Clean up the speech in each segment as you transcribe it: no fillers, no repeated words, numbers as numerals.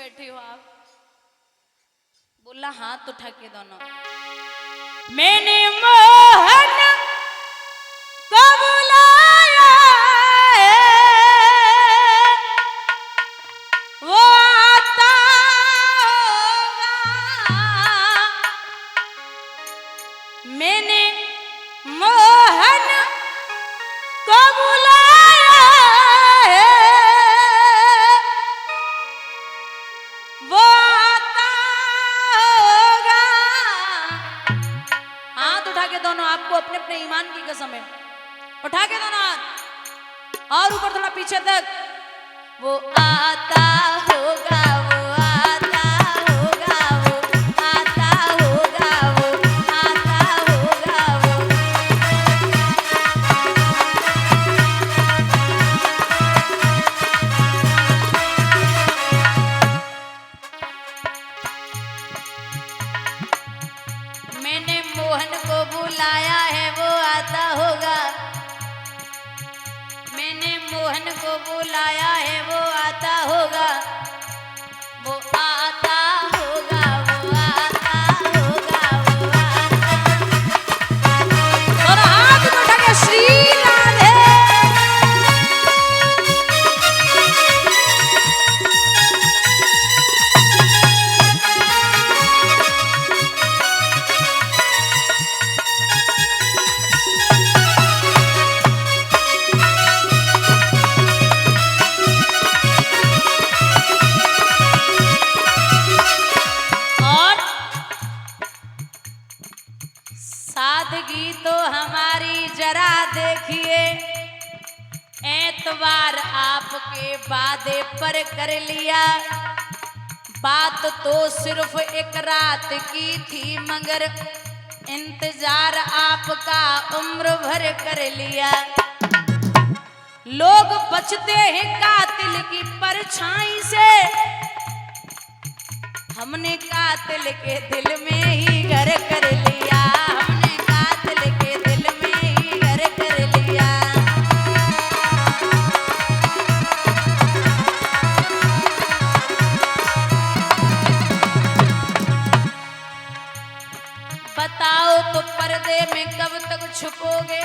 बैठे हो आप? बोला हाथ उठा के दोनों। मैंने मोहन को बुलाया है, वो आता होगा। मैंने मोहन को बुलाया है, वो आता होगा। हाथ उठा के दोनों, आपको अपने अपने ईमान की कसम है, उठा के दोनों हाथ और ऊपर थोड़ा पीछे तक। वो आता होगा, वो आता होगा, वो आता होगा, वो आता होगा, वो। मैंने मोहन को बुलाया है, वो आता होगा। मैंने मोहन को बुलाया है, वो आता होगा। वो आता होगा, वो आता होगा, वो आता। और हाथ उठा के श्री राधे। सादगी तो हमारी जरा देखिए, एतबार आपके वादे पर कर लिया। बात तो सिर्फ एक रात की थी, मगर इंतजार आपका उम्र भर कर लिया। लोग बचते हैं कातिल की परछाई से, हमने कातिल के दिल में ही घर कर लिया। हमने कातिल के दिल में ही घर कर लिया। बताओ तो पर्दे में कब तक छुपोगे?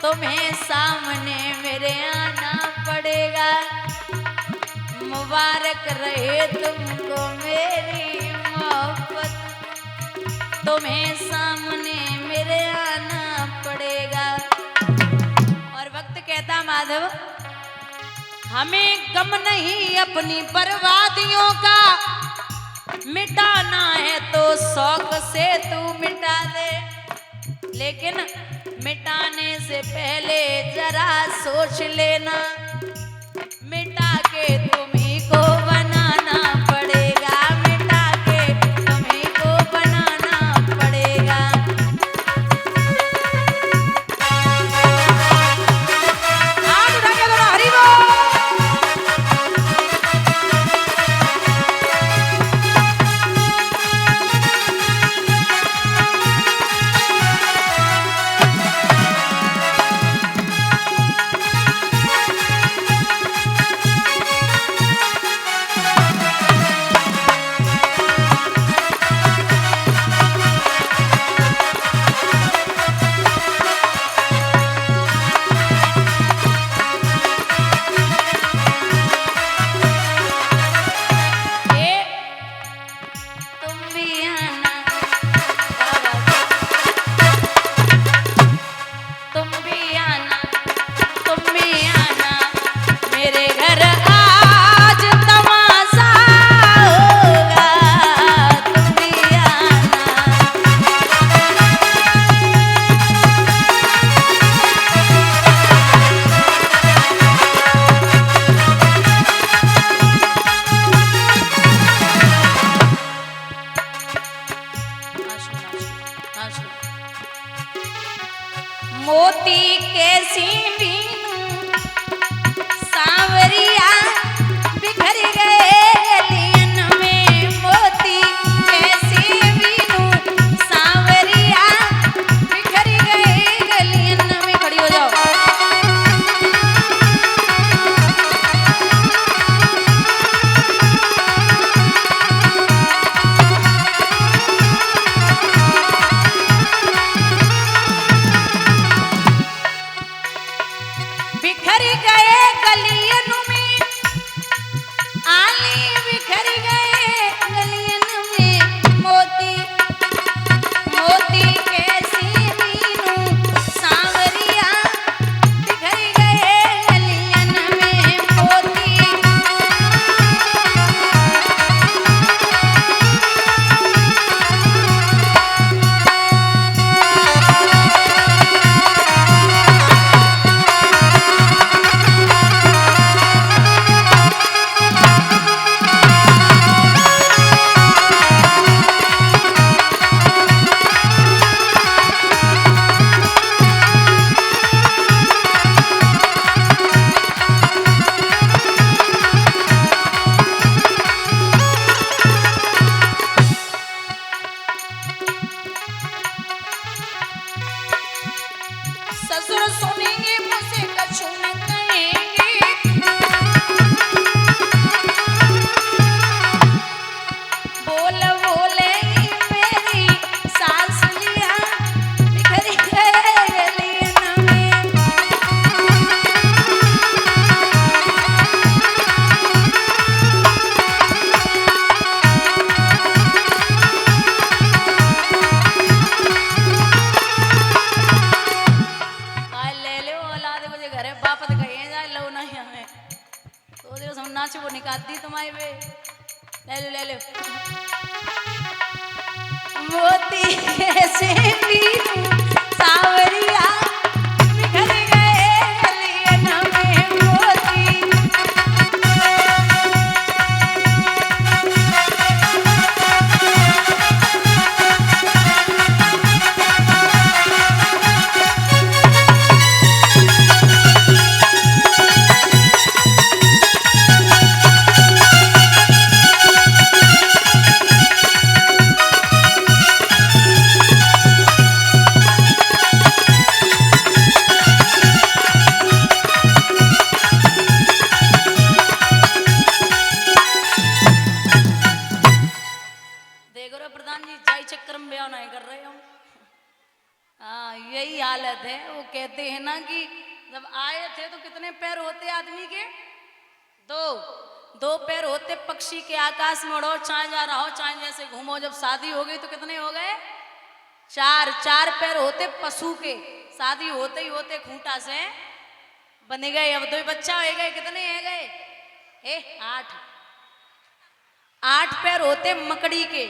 तुम्हें सामने मेरे आना पड़ेगा। मुबारक रहे तुमको मेरी मोहब्बत, तुम्हें सामने मेरे आना पड़ेगा। और वक्त कहता माधव, हमें गम नहीं अपनी बर्बादियों का, मिटाना है तो शौक से तू मिटा दे। लेकिन मिटाने से पहले जरा सोच लेना, मिटा के तुम्ही को बनाना पड़ेगा। मिटा के तुम्ही को बनाना पड़ेगा। हाथ उठा के बोलो हरि बोल। हमारे वे ले लो मोती कैसे पीरूं सावरिया बिखर गए गलियन में मोती चक्कर में ब्याह नहीं कर रहे हो। हाँ यही हालत है। वो कहते हैं ना कि जब आए थे तो कितने पैर होते आदमी के? दो पैर होते पक्षी के, आकाश में उड़ो चाहे जा रहा हो चाहे जैसे घूमो। जब शादी हो गई तो कितने हो गए? चार पैर होते पशु के, शादी होते ही होते खूंटा से बन गए। अब 2 बच्चा हो गए, कितने है गए? 8 पैर होते मकड़ी के,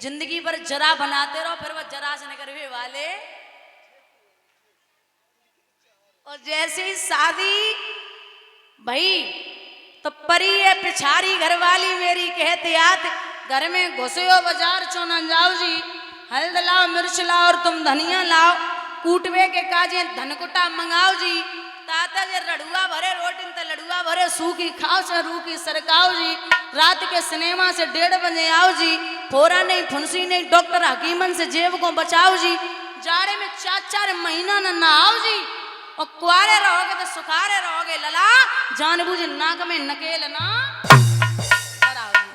जिंदगी भर जरा बनाते रहो फिर वह जरा से निकलने वाले। और जैसे ही शादी भाई तो परी है पिछारी घरवाली मेरी कहते आत घर में घुसे हो बाजार चोना जाओ जी, हल्द लाओ मिर्च लाओ और तुम धनिया लाओ, कूटवे के काजे धनकुटा मंगाओ जी। ताता जे लड़ुआ भरे रोटी ते लड़ुआ भरे सूखी खाओ से रूखी सरकाओ जी। रात के सिनेमा से 1:30 बजे आओ जी, फोरा नहीं फुंसी नहीं डॉक्टर हकीमन से जेब को बचाओ जी। जाड़े में 4 महीना न नहाओ जी, और कुआरे रहोगे तो सुखारे रहोगे लला, जानबूझ नाक में नकेल ना कराओ जी।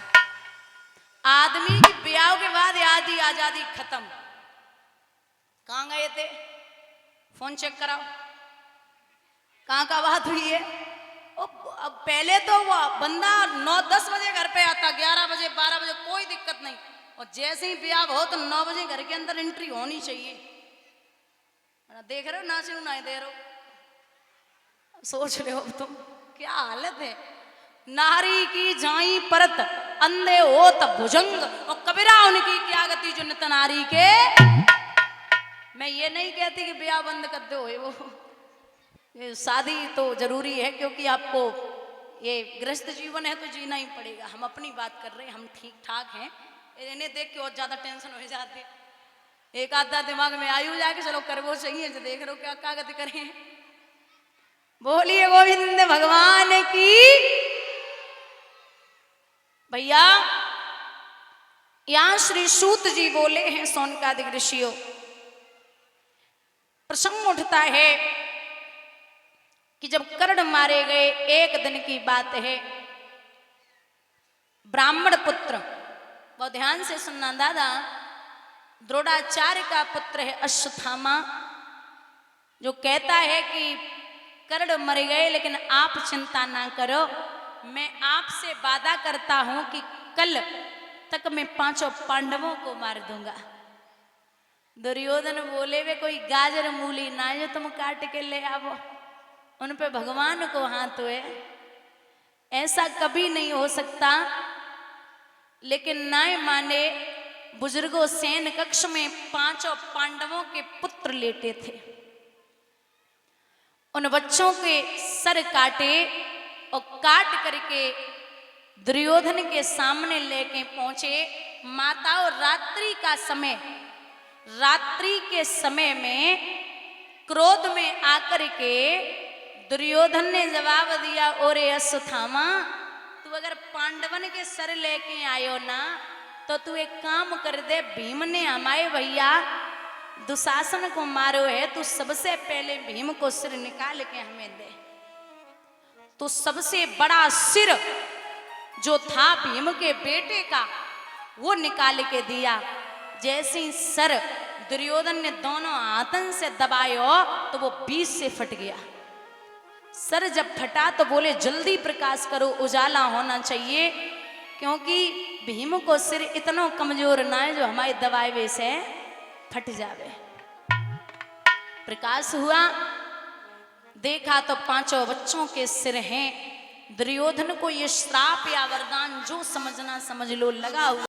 आदमी की ब्याह के बाद आधी आजादी खत्म। कहाँ गए थे? फोन चेक कराओ कहाँ का बात हुई है। अब पहले तो वो बंदा 9-10 बजे घर पे आता, 11 बजे 12 बजे कोई दिक्कत नहीं, और जैसे ही ब्याह हो तो 9 बजे घर के अंदर एंट्री होनी चाहिए। देख रहे हो नाच नहीं दे रहे हो, सोच रहे हो तुम क्या हालत है। नारी की जाई परत अंधे हो तब भुजंग, और कबीरा उनकी क्या गति जो नित नारी के। मैं ये नहीं कहती कि ब्याह बंद कर दो, वो शादी तो जरूरी है क्योंकि आपको ये गृहस्थ जीवन है तो जीना ही पड़ेगा। हम अपनी बात कर रहे हैं, हम ठीक ठाक हैं। इन्हें देख के और ज्यादा टेंशन हो जाती है। एक आधा दिमाग में आयु जाके चलो कर वो चाहिए, जो देख रहे हो क्या कागज करें। बोलिए गोविंद भगवान की। भैया यहां श्री सूत जी बोले हैं सौनकादिक ऋषियों, प्रसंग उठता है कि जब कर्ण मारे गए, एक दिन की बात है, ब्राह्मण पुत्र, बहुत ध्यान से सुनना दादा, द्रोणाचार्य का पुत्र है अश्वत्थामा, जो कहता है कि कर्ण मर गए लेकिन आप चिंता ना करो, मैं आपसे वादा करता हूं कि कल तक मैं 5 पांडवों को मार दूंगा। दुर्योधन बोले वे कोई गाजर मूली ना जो तुम काट के ले आवो, उन पे भगवान को हाथ हुए, ऐसा कभी नहीं हो सकता। लेकिन नाय माने बुजुर्गों सेन कक्ष में 5 पांडवों के पुत्र लेटे थे, उन बच्चों के सर काटे और काट करके दुर्योधन के सामने लेके पहुंचे। माता और रात्रि का समय, रात्रि के समय में क्रोध में आकर के दुर्योधन ने जवाब दिया, ओरे अश्वत्थामा तू अगर पांडवन के सर लेके आयो ना तो तू एक काम कर दे, भीम ने हमारे भैया दुशासन को मारो है, तू सबसे पहले भीम को सिर निकाल के हमें दे। तो सबसे बड़ा सिर जो था भीम के बेटे का वो निकाल के दिया। जैसे ही सर दुर्योधन ने दोनों हाथन से दबायो तो वो 20 से फट गया। सर जब फटा तो बोले जल्दी प्रकाश करो, उजाला होना चाहिए, क्योंकि भीम को सिर इतना कमजोर ना है जो हमारे दबावे से फट जावे। प्रकाश हुआ, देखा तो 5 बच्चों के सिर हैं। दुर्योधन को ये श्राप या वरदान जो समझना समझ लो लगा हुआ